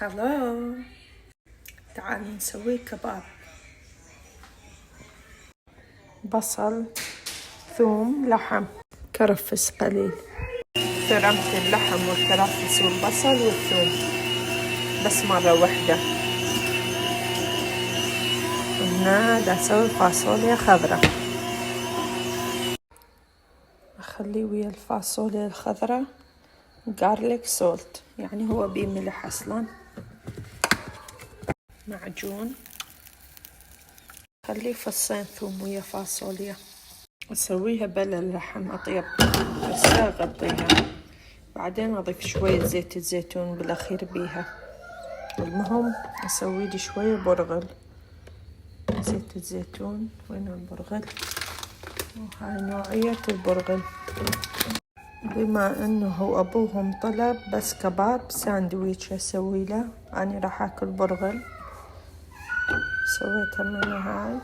هلو، تعالوا نسوي كباب. بصل، ثوم، لحم، كرفس قليل. فرمت اللحم والكرفس والبصل والثوم بس مرة واحدة. هنا دا أسوي فاصوليا خضراء، أخلي ويا الفاصوليا الخضراء garlic salt، يعني هو بيه ملح أصلا. معجون، خليه فصين ثوم ويا فاصوليا. أسويها بلا اللحم أطيب بس لا أغطيها، بعدين أضيف شوية زيت الزيتون بالأخير بيها. المهم أسوي لي شوية برغل، زيت الزيتون. وين البرغل؟ وهاي نوعية البرغل. بما انه ابوهم طلب بس كباب ساندويتش اسوي له، اني راح اكل برغل. سويتها من هاي،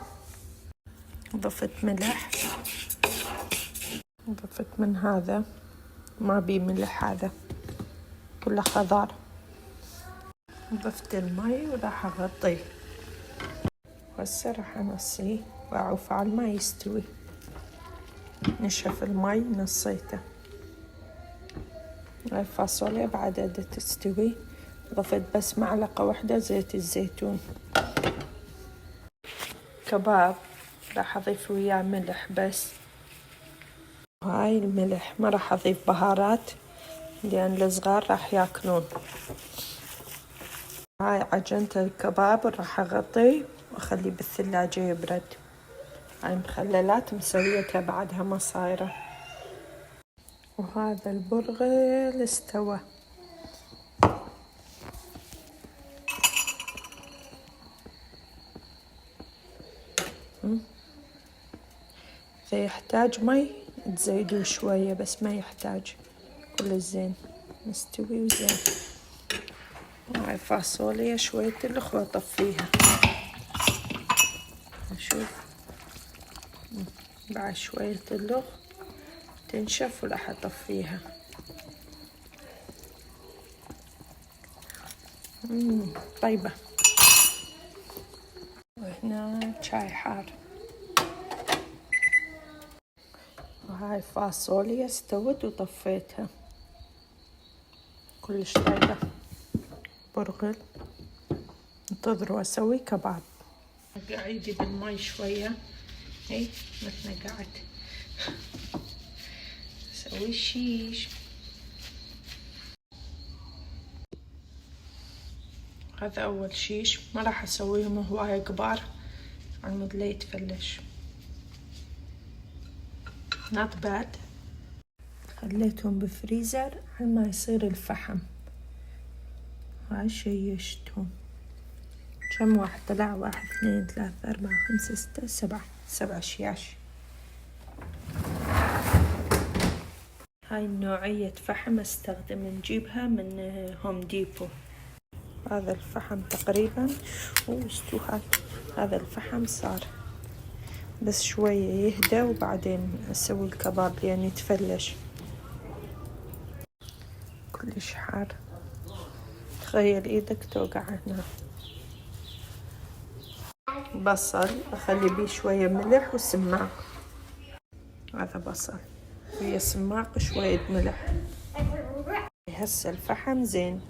ضفت ملح، ضفت من هذا ما بي ملح، هذا كله خضار. ضفت المي وراح اغطيه، وهسه راح انصيه واعوف على الماء يستوي. نشف المي نصيته. هاي الفاصوليا بعد بدها تستوي، ضفت بس معلقة واحدة زيت الزيتون. كباب راح اضيف وياه ملح بس، هاي الملح، ما راح اضيف بهارات لان الصغار راح ياكلون. هاي عجنت الكباب راح اغطيه واخليه بالثلاجة يبرد. هاي مخللات مسويتها بعدها مصايرة. وهذا البرغل استوى. إذا يحتاج مي تزيدوه شوية، بس ما يحتاج، كل زين مستوي وزين. هاي فاصوليا شوية تلخ واطفيها. شوف بعد شوية تلخ تنشف وراح اطفيها. طيبة. وهنا شاي حار. وهاي فاصوليا استوت وطفيتها، كلش طيبة. برغل. انتظروا اسوي كباب. قاعدي بالماء شوية، هي مثل قاعد اسوي شيش. هذا اول شيش، ما راح اسويهم هواية كبار على مود لا يتفلش. not bad. خليتهم بفريزر على ما يصير الفحم. هاي شيشتهم. كم واحد طلع؟ 1 2 3 4 5 6 7 شياش. هاي النوعية فحم استخدم، نجيبها من هوم ديبو. هذا الفحم تقريبا هاي. هذا الفحم صار بس شوية يهدى وبعدين اسوي الكباب لان يتفلش. كلش حار، تخيل ايدك توقع هنا. بصل اخلي بيه شوية ملح وسماق. هذا بصل ويا سماق شوية ملح. هسه الفحم زين.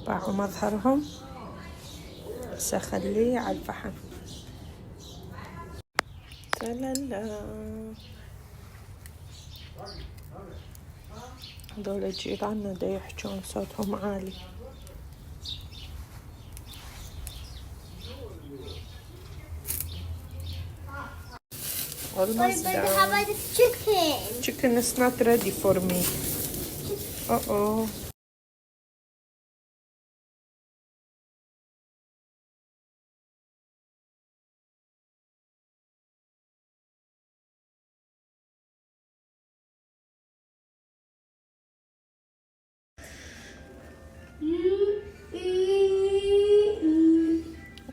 باعوا مظهرهم. هسه اخليه على الفحم. تلالا. هذول جيراننا دا يحجون صوتهم عالي. Almost How about the chicken? Chicken is not ready for me. Uh-oh.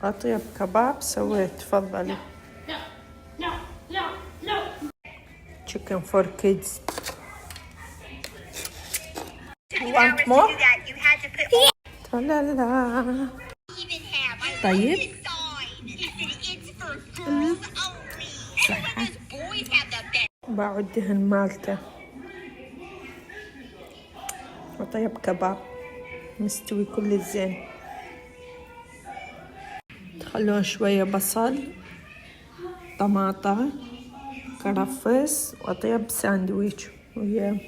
أطيب كباب سويت، تفضلي. chicken for kids. Want more? تلالا. طيب صحة. بعد دهن مالته وطيب كباب مستوي كل الزين. تخلون شوية بصل طماطة كرفس وطيب ساندويتش ويا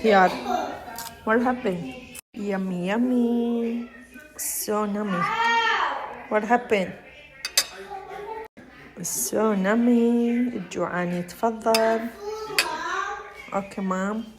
خيار. What happened? Yummy yummy. So yummy. What happened? So yummy. الجوعان يتفضل. Okay mom.